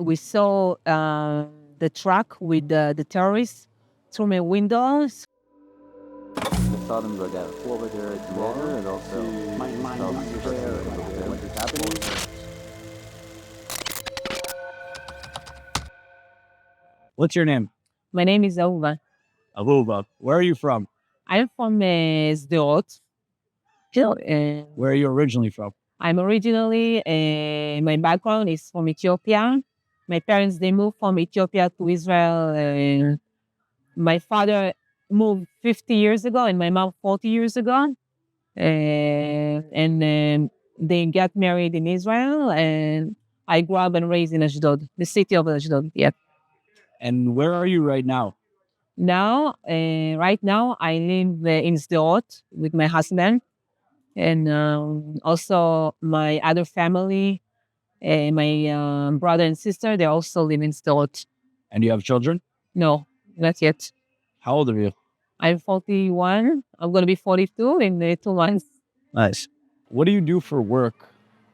we saw the truck with the terrorists through my windows. I saw them go down. Over there tomorrow, and also my mind is there. What is happening? What's your name? My name is Ahuva. Ahuva. Where are you from? I'm from Sderot. Where are you originally from? I'm originally, my background is from Ethiopia. My parents, they moved from Ethiopia to Israel. My father moved 50 years ago and my mom 40 years ago. And they got married in Israel, and I grew up and raised in Ashdod, the city of Ashdod. Yeah. And where are you right now? Now, right now, I live in Sderot with my husband, and also my other family, my brother and sister. They also live in Sderot. And you have children? No, not yet. How old are you? I'm 41. I'm going to be 42 in 2 months. Nice. What do you do for work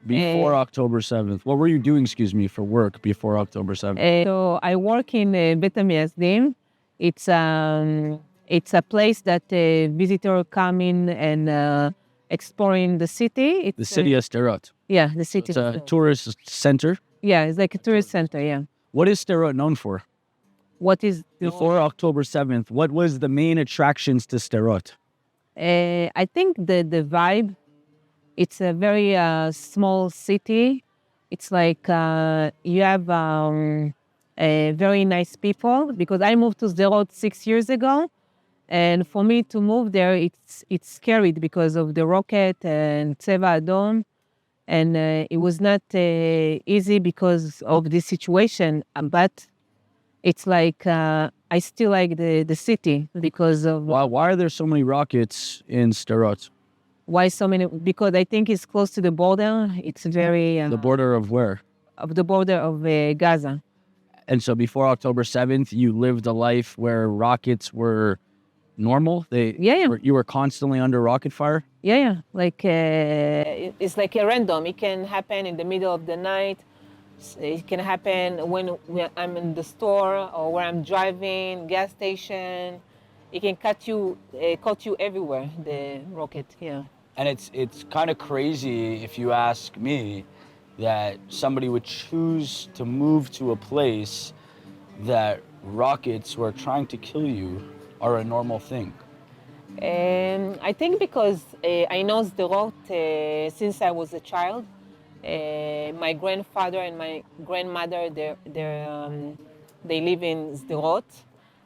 before October 7th? What were you doing, for work before October 7th? So I work in Bet Miyasdim. It's a place that visitors come in and exploring the city. The city of Sderot. Yeah, the city. It's a tourist center. Yeah, it's like a tourist center, yeah. What is Sderot known for? What is... Before October 7th, what was the main attractions to Sderot? I think the vibe, it's a very small city. It's like you have very nice people, because I moved to Sderot 6 years ago. And for me to move there, it's scary because of the rocket and Tseva Adom. And it was not easy because of this situation. But it's like I still like the city because of... Why are there so many rockets in Sderot? Why so many? Because I think it's close to the border. It's very... the border of where? Of the border of Gaza. And so before October 7th, you lived a life where rockets were normal? You were constantly under rocket fire? Yeah. Like, it's like a random. It can happen in the middle of the night. It can happen when I'm in the store or where I'm driving, gas station. It can cut you everywhere, the rocket, yeah. And it's kind of crazy, if you ask me, that somebody would choose to move to a place that rockets who are trying to kill you are a normal thing. I think because I know Sderot since I was a child. My grandfather and my grandmother, they live in Sderot,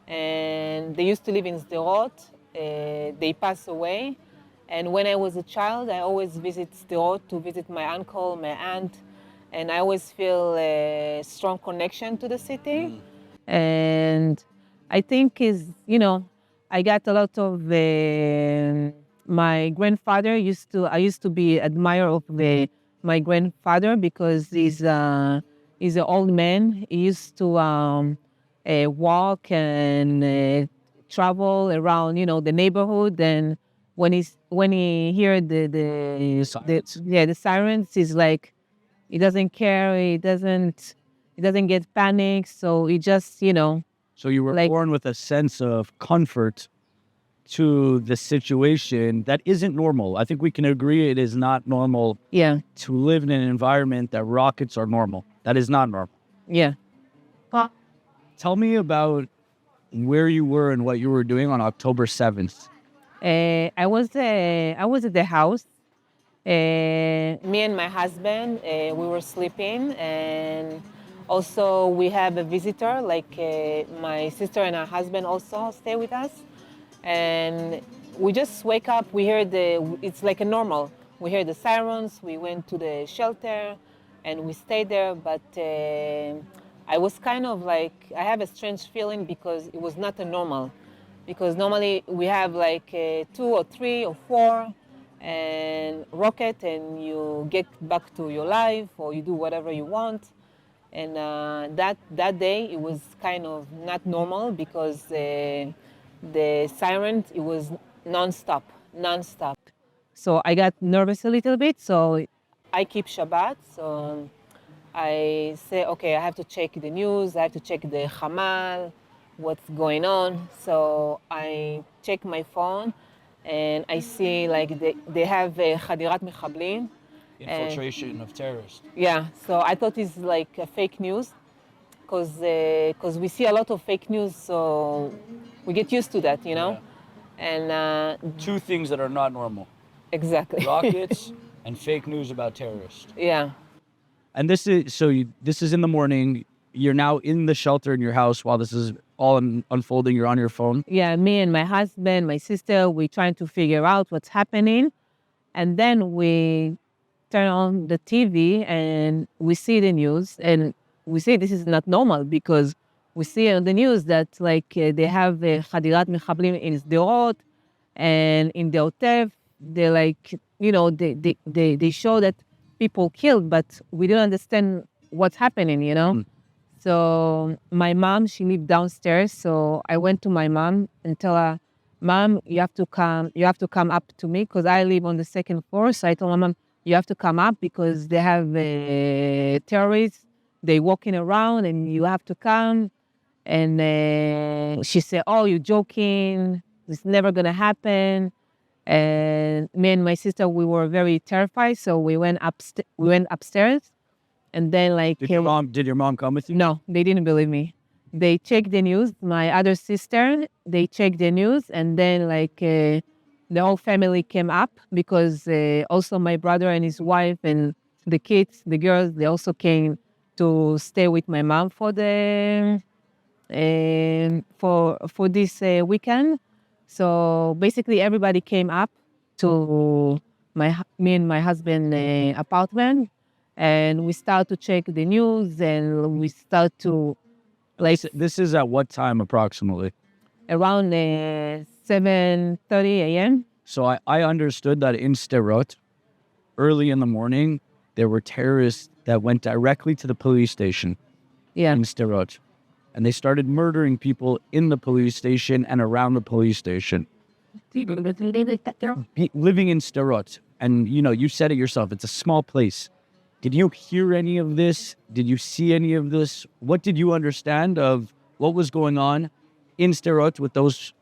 and they used to live in Sderot. They passed away, and when I was a child, I always visit Sderot to visit my uncle, my aunt, and I always feel a strong connection to the city. And I think I got a lot of my grandfather I used to be admirer of my grandfather because he's an old man. He used to walk and travel around, the neighborhood. And when he hear the sirens, he's like, he doesn't care. He doesn't get panicked. So he just, So you were born with a sense of comfort to the situation that isn't normal. I think we can agree it is not normal to live in an environment that rockets are normal. That is not normal. Yeah. Tell me about where you were and what you were doing on October 7th. I was at the house. Me and my husband, we were sleeping, and also we have a visitor, like my sister and her husband also stay with us. And we just wake up, we hear it's like a normal. We hear the sirens, we went to the shelter and we stayed there, but I was kind of like, I have a strange feeling because it was not a normal. Because normally we have like 2 or 3 or 4 and rocket and you get back to your life or you do whatever you want. And that day it was kind of not normal because the siren, it was non-stop. So I got nervous a little bit, so I keep Shabbat. So I say, okay, I have to check the news, I have to check the Hamal, what's going on. So I check my phone and I see like they have Hadirat Mechablim. Infiltration of terrorists. Yeah, so I thought it's like fake news because we see a lot of fake news, so we get used to that, you know? And Two things that are not normal. exactly. Rockets and fake news about terrorists. Yeah. And this is in the morning. You're now in the shelter in your house while this is all unfolding. You're on your phone. Yeah, me and my husband, my sister, we're trying to figure out what's happening. And then we turn on the TV and we see the news and we say this is not normal because we see on the news that like they have Hadirat Mechablim in Sderot and in the Otef. They like, you know, they show that people killed, but we don't understand what's happening, you know? So my mom, she lived downstairs. So I went to my mom and tell her, Mom, you have to come up to me because I live on the second floor. So I told my mom, you have to come up because they have terrorists. They walking around and you have to come. And she said, oh, you're joking. It's never going to happen. And me and my sister, we were very terrified. So we went upstairs. And then like... Did your mom come with you? No, they didn't believe me. They checked the news. My other sister, they checked the news. And then like the whole family came up because also my brother and his wife and the kids, the girls, they also came to stay with my mom for the for this weekend. So basically everybody came up to me and my husband apartment. And we start to check the news and we start to like... This is at what time approximately? Around 7:30 a.m. So I understood that in Sderot, early in the morning, there were terrorists that went directly to the police station in Sderot. And they started murdering people in the police station and around the police station. Living in Sderot, and you know, you said it yourself, it's a small place. Did you hear any of this? Did you see any of this? What did you understand of what was going on in Sderot with those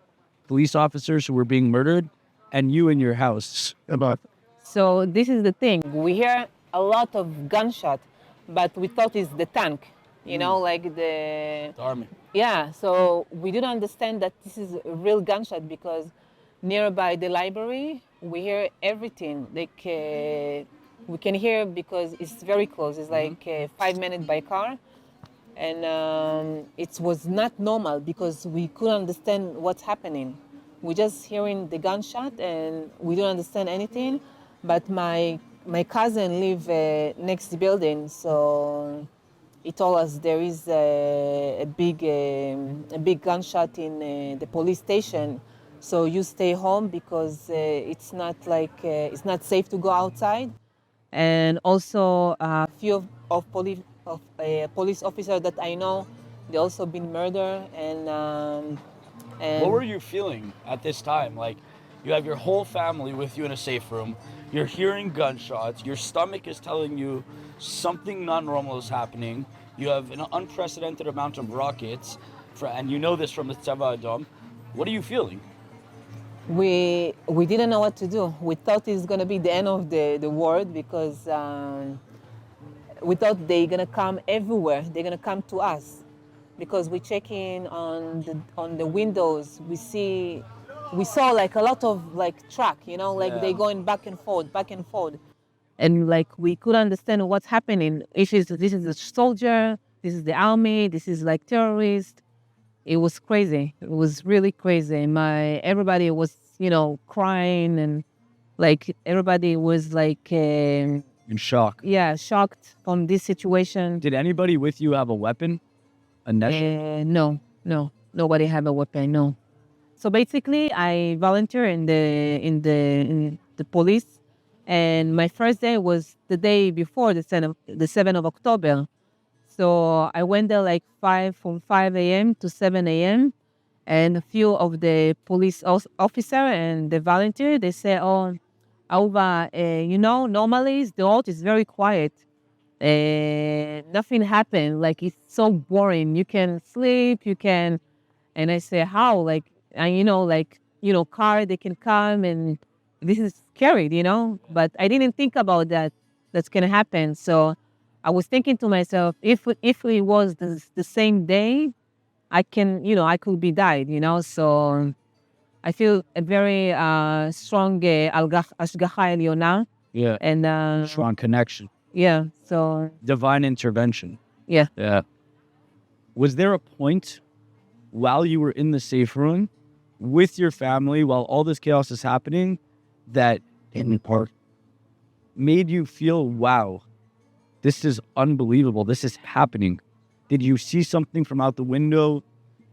police officers who were being murdered and you in your house? So this is the thing. We hear a lot of gunshot, but we thought it's the tank, you know, like the army. Yeah, so we didn't understand that this is a real gunshot because nearby the library, we hear everything. Like we can hear because it's very close. It's like 5 minutes by car. And it was not normal because we couldn't understand what's happening. We just hearing the gunshot and we don't understand anything. But my cousin live next building, so he told us there is a big gunshot in the police station. So you stay home because it's not safe to go outside. And also a few of police officers that I know, they also been murdered. And what were you feeling at this time? Like, you have your whole family with you in a safe room. You're hearing gunshots. Your stomach is telling you something not normal is happening. You have an unprecedented amount of rockets, and you know this from the Tzava Adom. What are you feeling? We didn't know what to do. We thought it's going to be the end of the world because we thought they're going to come everywhere. They're going to come to us because we check in on the windows. We saw like a lot of like truck, you know, like they going back and forth. And like we couldn't understand what's happening. This is a soldier, this is the army, this is like terrorists. It was crazy. It was really crazy. Everybody was, you know, crying and like everybody was like in shock. Yeah, shocked from this situation. Did anybody with you have a weapon? A neshek? No, nobody have a weapon. No. So basically, I volunteer in the police, and my first day was the day before the 7th of October. So I went there like from 5 a.m. to 7 a.m. And a few of the police officer and the volunteer, they say, oh, Ahuva, you know, normally the road is very quiet. Nothing happened. Like, it's so boring. You can sleep, you can, and I say, how? Like, and car, they can come, and this is scary, but I didn't think about that. That's going to happen. So I was thinking to myself, if it was the same day, I could be died, so I feel a very strong ashgacha Eliona. Yeah. And Strong connection. yeah, so Divine intervention. yeah. Yeah. Was there a point while you were in the safe room with your family, while all this chaos is happening, that made you feel, wow, this is unbelievable. This is happening. Did you see something from out the window?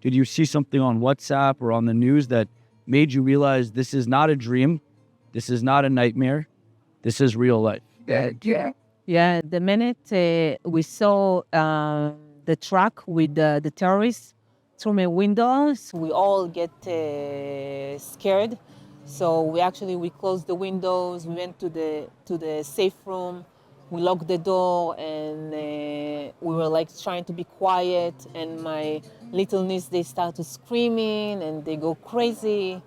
Did you see something on WhatsApp or on the news that made you realize this is not a dream? This is not a nightmare. This is real life. Yeah, the minute we saw the truck with the terrorists through my windows, we all get scared. So we closed the windows. We went to the safe room. We locked the door, and we were like trying to be quiet. And my little niece, they started screaming and they go crazy.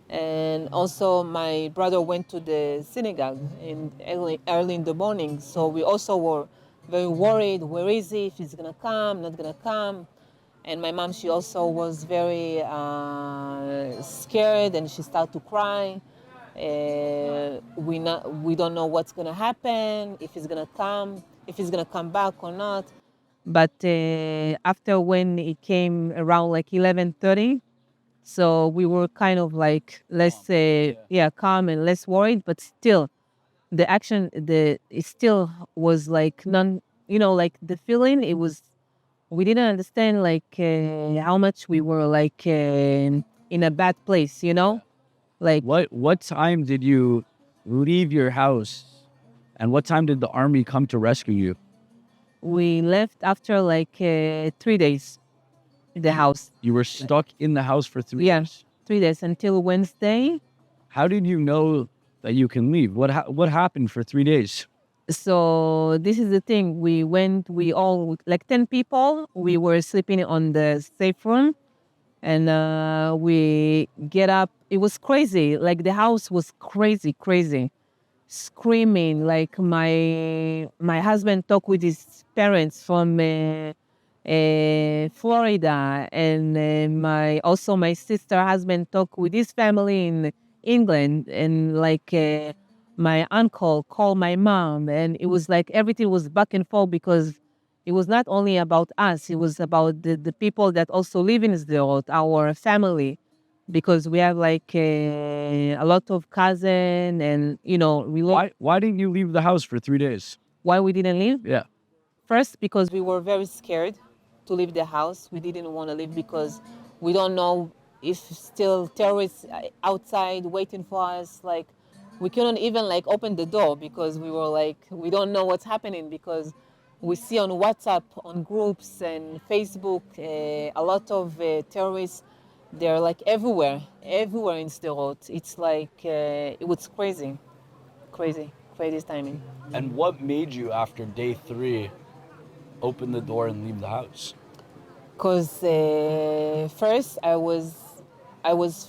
And also my brother went to the synagogue early in the morning. So we also were very worried. Where is he? If he's going to come, not going to come. And my mom, she also was very scared, and she started to cry. We don't know what's going to happen, if he's going to come, if he's going to come back or not. But after when it came around like 11:30, so we were kind of like less, calm and less worried, but still, it still was like like the feeling. We didn't understand like how much we were like in a bad place, like. What time did you leave your house, and what time did the army come to rescue you? We left after like 3 days. The house. You were stuck in the house for 3 days? 3 days until Wednesday. How did you know that you can leave? What happened for 3 days? So this is the thing. We all, like 10 people, we were sleeping on the safe room, and we get up. It was crazy. Like the house was crazy, screaming. Like my husband talked with his parents from Florida, and my sister husband talked with his family in England, and like my uncle called my mom, and it was like everything was back and forth, because it was not only about us, it was about the people that also live in Sderot, our family, because we have like a lot of cousin, and Why didn't you leave the house for 3 days? Why we didn't leave? Yeah. First, because we were very scared to leave the house. We didn't want to leave because we don't know if still terrorists outside waiting for us. Like, we couldn't even like open the door, because we were like, we don't know what's happening, because we see on WhatsApp, on groups and Facebook, a lot of terrorists. They're like everywhere in Sderot. It's like, it was crazy timing. And what made you, after day 3, open the door and leave the house? Because first I was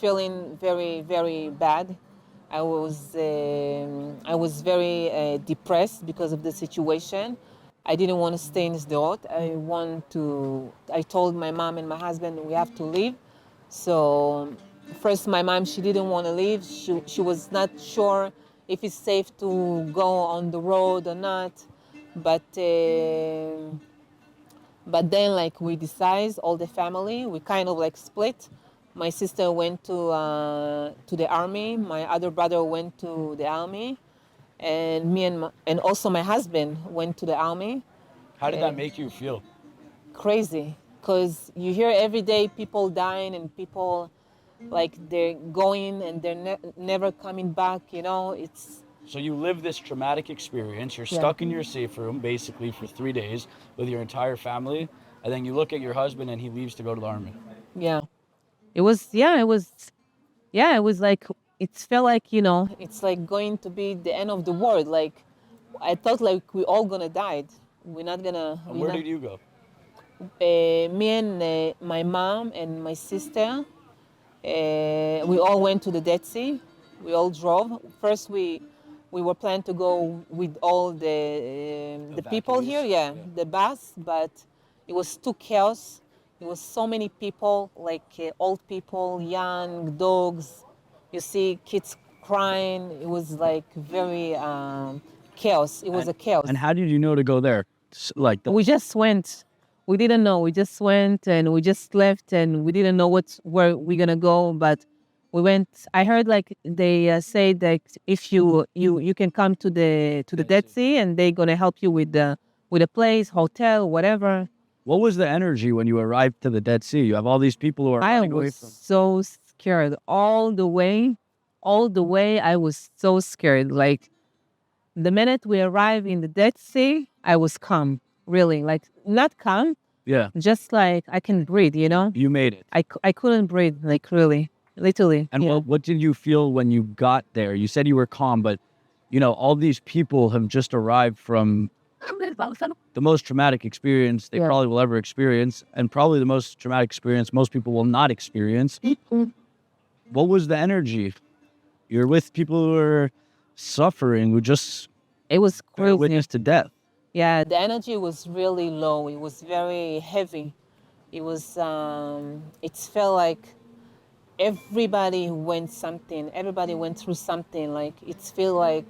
feeling very, very bad. I was very depressed because of the situation. I didn't want to stay in Sderot. I told my mom and my husband we have to leave. So first my mom, she didn't want to leave. She was not sure if it's safe to go on the road or not. But then, like, we decided, all the family, we kind of like split. My sister went to the army. My other brother went to the army, and me and also my husband went to the army. How did that make you feel? Crazy, because you hear every day people dying, and people like they're going and they're never coming back. It's. So you live this traumatic experience. You're stuck in your safe room basically for 3 days with your entire family, and then you look at your husband and he leaves to go to the army. Yeah. It was like, it felt like, it's like going to be the end of the world. Like, I thought like we all gonna die. We're not gonna. And where did you go? Me and my mom and my sister, we all went to the Dead Sea. We all drove. First, we were planning to go with all the people here, the bus, but it was too chaos. It was so many people, like old people, young, dogs. You see kids crying. It was like very chaos. It was a chaos. And how did you know to go there? We just went. We didn't know. We just went and we just left and we didn't know where we're gonna go. But we went. I heard like they say that if you can come to the Dead Sea and they're gonna help you with the place, hotel, whatever. What was the energy when you arrived to the Dead Sea? You have all these people who are running away from. I was so scared all the way. All the way, I was so scared. Like the minute we arrived in the Dead Sea, I was calm. Really, like not calm. Yeah. Just like I can breathe, you know? You made it. I couldn't breathe, like really, literally. And what did you feel when you got there? You said you were calm, but you know, all these people have just arrived from the most traumatic experience they probably will ever experience, and probably the most traumatic experience most people will not experience. What was the energy? You're with people who are suffering, who just it was crazy. Witnessed to death. Yeah, the energy was really low. It was very heavy. It was, it felt like everybody went something. Everybody went through something. Like, it feel like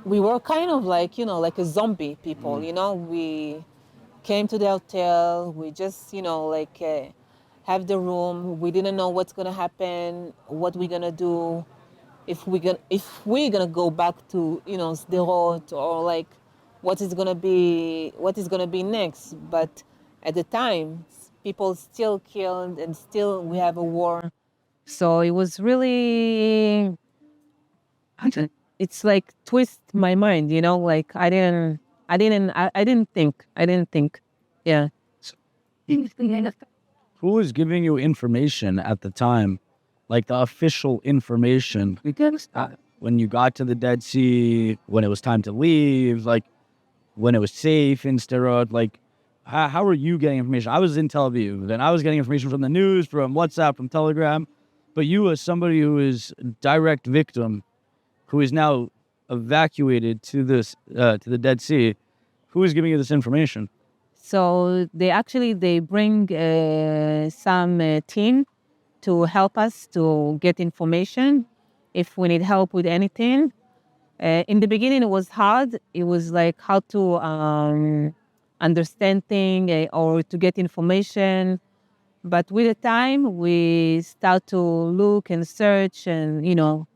we were kind of like, you know, like a zombie people, you know? We came to the hotel. We just, you know, like have the room. We didn't know what's going to happen, what we're going to do. If we're gonna go back to, you know, Sderot, or like what is gonna be next. But at the time, people still killed and still we have a war. So it was really, it's like twist my mind, you know, like I didn't think. Yeah. Who was giving you information at the time? Like the official information when you got to the Dead Sea, when it was time to leave, like when it was safe in Sderot, like how were you getting information? I was in Tel Aviv, and I was getting information from the news, from WhatsApp, from Telegram. But you, as somebody who is a direct victim, who is now evacuated to the Dead Sea, who is giving you this information? So they bring some team to help us to get information if we need help with anything. In the beginning, it was hard. It was like how to understand things or to get information. But with the time, we start to look and search and, you know,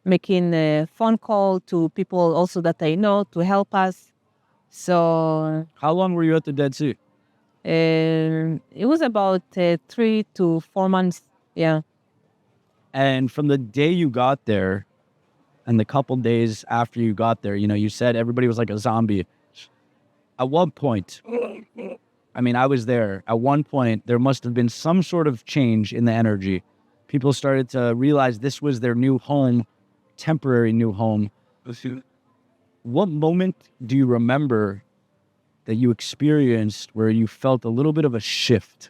making a phone call to people also that I know to help us. So... How long were you at the Dead Sea? It was about 3 to 4 months. Yeah. And from the day you got there and the couple days after you got there, you know, you said everybody was like a zombie. At one point, I mean, I was there. At one point, there must have been some sort of change in the energy. People started to realize this was their new home, temporary new home. What moment do you remember that you experienced where you felt a little bit of a shift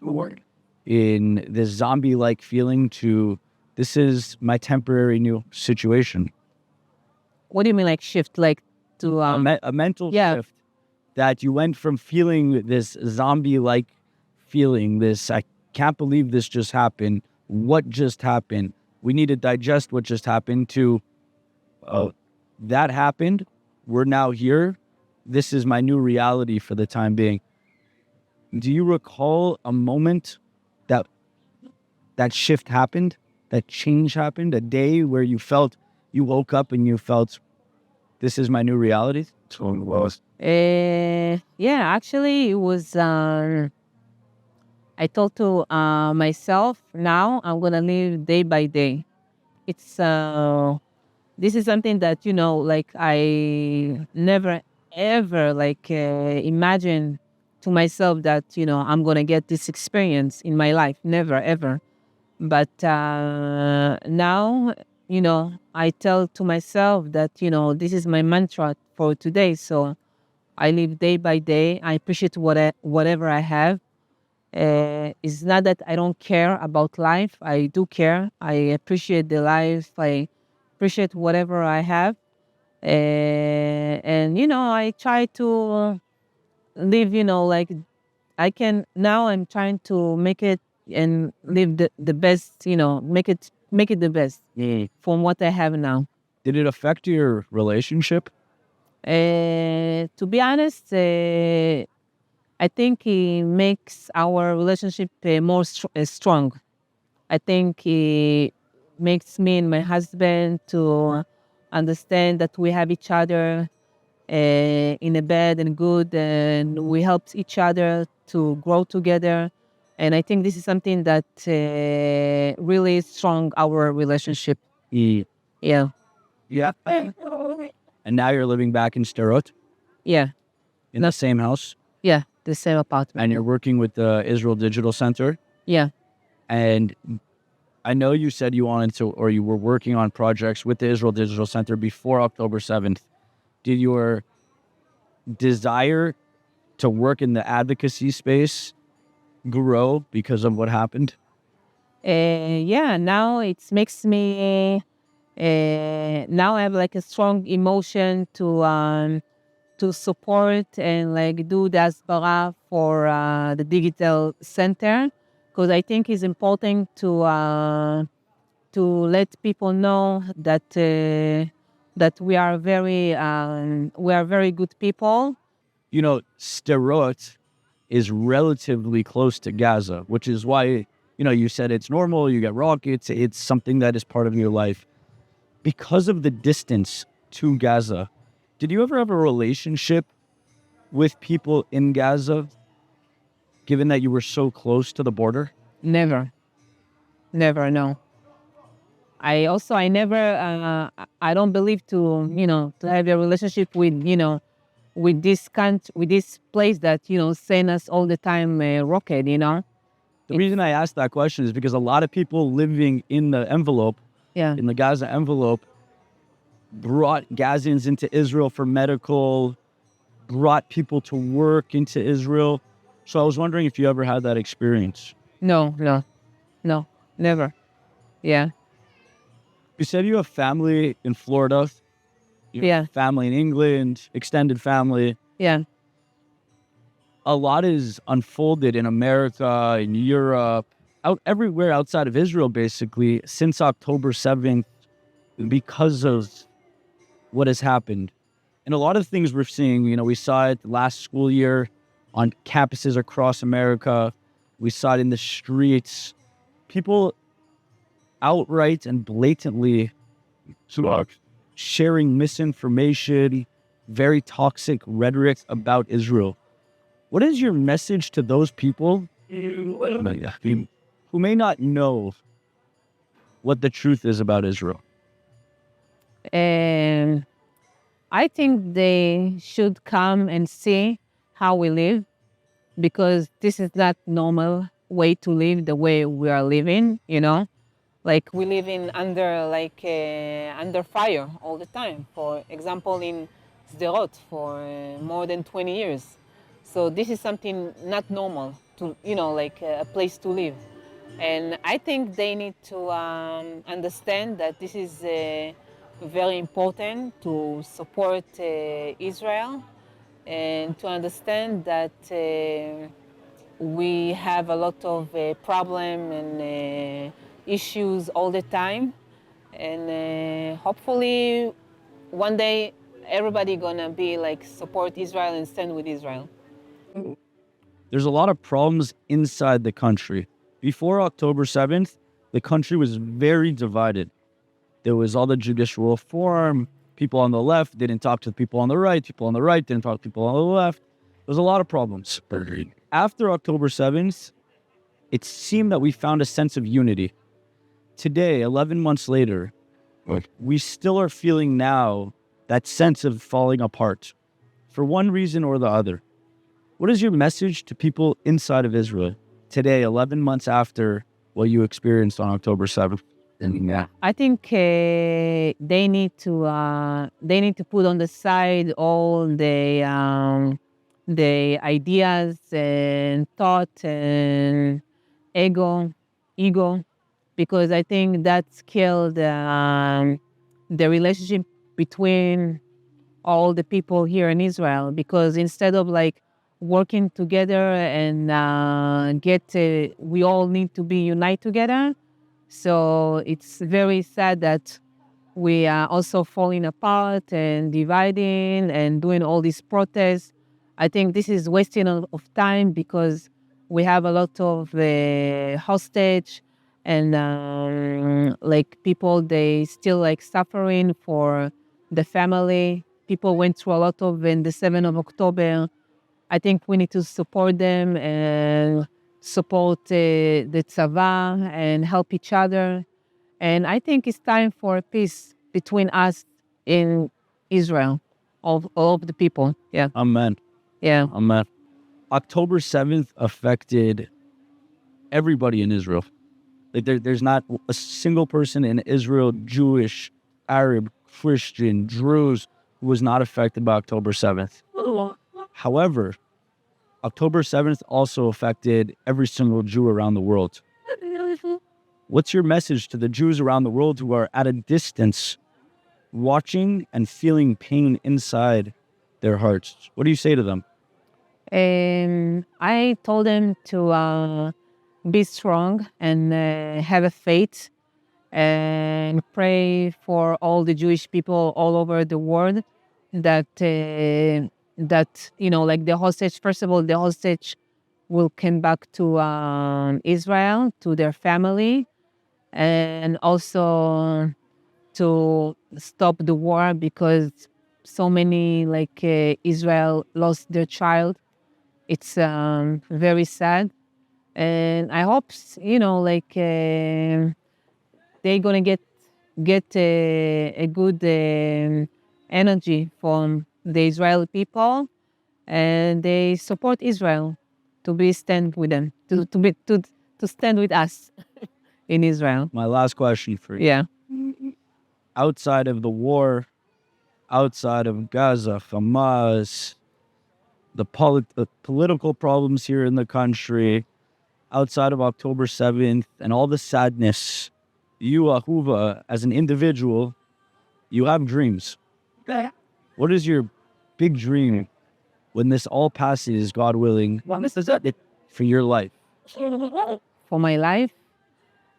in this zombie-like feeling to, this is my temporary new situation? What do you mean, like shift? Like to... a mental shift, that you went from feeling this zombie-like feeling, this, I can't believe this just happened, what just happened, we need to digest what just happened, to, that happened, we're now here, this is my new reality for the time being. Do you recall a moment that shift happened, that change happened, a day where you felt, you woke up and you felt, this is my new reality? Yeah, actually, it was, I told to myself, now I'm going to live day by day. It's, this is something that, you know, like I never, ever, like, imagine to myself that, you know, I'm going to get this experience in my life. Never, ever. But now, you know, I tell to myself that, you know, this is my mantra for today. So I live day by day. I appreciate whatever I have. It's not that I don't care about life. I do care. I appreciate the life. I appreciate whatever I have. And, I try to live, like now I'm trying to make it and live the best, make it the best from what I have now. Did it affect your relationship? To be honest, I think it makes our relationship more strong. I think it makes me and my husband to understand that we have each other in a bad and good, and we help each other to grow together. And I think this is something that really strong our relationship. Yeah. Yeah, Yeah. And now you're living back in Sderot yeah, in the same house, yeah. The same apartment. and you're working with the Israel Digital Center. Yeah. And I know you said you wanted to, or you were working on projects with the Israel Digital Center before October 7th. Did your desire to work in the advocacy space grow because of what happened? Yeah, now it makes me. Now I have like a strong emotion to support and like do the asbara for the digital center, because I think it's important to let people know that we are very good people. You know, Sderot is relatively close to Gaza, which is why, you said it's normal, you get rockets, it's something that is part of your life. Because of the distance to Gaza, did you ever have a relationship with people in Gaza, given that you were so close to the border? Never, never, no. I never, I don't believe to have a relationship with this country, with this place that, send us all the time rocket. The reason I asked that question is because a lot of people living in the envelope, Yeah. in the Gaza envelope, brought Gazans into Israel for medical, brought people to work into Israel. So I was wondering if you ever had that experience. No, never. Yeah. You said you have family in Florida. You have Yeah. family in England, extended family. Yeah. A lot is unfolded in America, in Europe, out everywhere outside of Israel, basically, since October 7th, because of what has happened. And a lot of things we're seeing, we saw it last school year on campuses across America. We saw it in the streets. People outright and blatantly sharing misinformation, very toxic rhetoric about Israel. What is your message to those people who may not know what the truth is about Israel? And I think they should come and see how we live, because this is not normal way to live the way we are living, Like we live in under fire all the time. For example, in Sderot for more than 20 years. So this is something not normal to, like a place to live. And I think they need to understand that this is very important to support Israel, and to understand that we have a lot of problem and issues all the time, and hopefully one day everybody gonna be like support Israel and stand with Israel. There's a lot of problems inside the country. Before October 7th, the country was very divided. There was all the judicial reform. People on the left didn't talk to the people on the right. People on the right didn't talk to people on the left. There's a lot of problems. After October 7th, it seemed that we found a sense of unity. Today, 11 months later, we still are feeling now that sense of falling apart for one reason or the other. What is your message to people inside of Israel today, 11 months after what you experienced on October 7th? I think they need to put on the side all the ideas and thought and ego, because I think that's killed the relationship between all the people here in Israel. Because instead of like working together and we all need to be unite together. So it's very sad that we are also falling apart and dividing and doing all these protests. I think this is wasting of time, because we have a lot of hostage and like people, they still like suffering for the family. People went through a lot of in the 7th of October. I think we need to support them and support the tzava and help each other. And I think it's time for peace between us in Israel, all of the people. Yeah. Amen. Yeah. Amen. October 7th affected everybody in Israel. Like there's not a single person in Israel, Jewish, Arab, Christian, Druze, who was not affected by October 7th. However, October 7th also affected every single Jew around the world. What's your message to the Jews around the world who are at a distance, watching and feeling pain inside their hearts? What do you say to them? I told them to be strong and have a faith and pray for all the Jewish people all over the world that like the hostage. First of all, the hostage will come back to Israel, to their family, and also to stop the war, because so many like Israel lost their child. It's very sad, and I hope they're gonna get a good energy from the Israeli people, and they support Israel to stand with them, to stand with us in Israel. My last question for you. Yeah. Outside of the war, outside of Gaza, Hamas, the political problems here in the country, outside of October 7th and all the sadness, you, Ahuva, as an individual, you have dreams. What is your big dream when this all passes, God willing, for your life? For my life,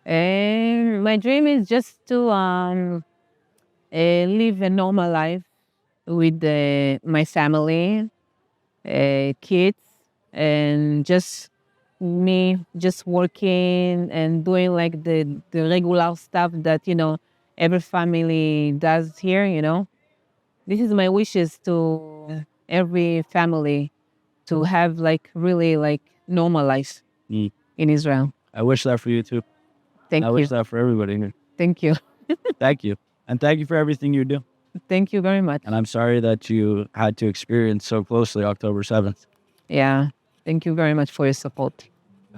my dream is just to live a normal life with my family, kids, and just me just working and doing like the regular stuff that every family does here. This is my wishes to every family, to have like really like normal life in Israel. I wish that for you too. Thank you. I wish that for everybody here. Thank you. Thank you. And thank you for everything you do. Thank you very much. And I'm sorry that you had to experience so closely October 7th. Yeah. Thank you very much for your support.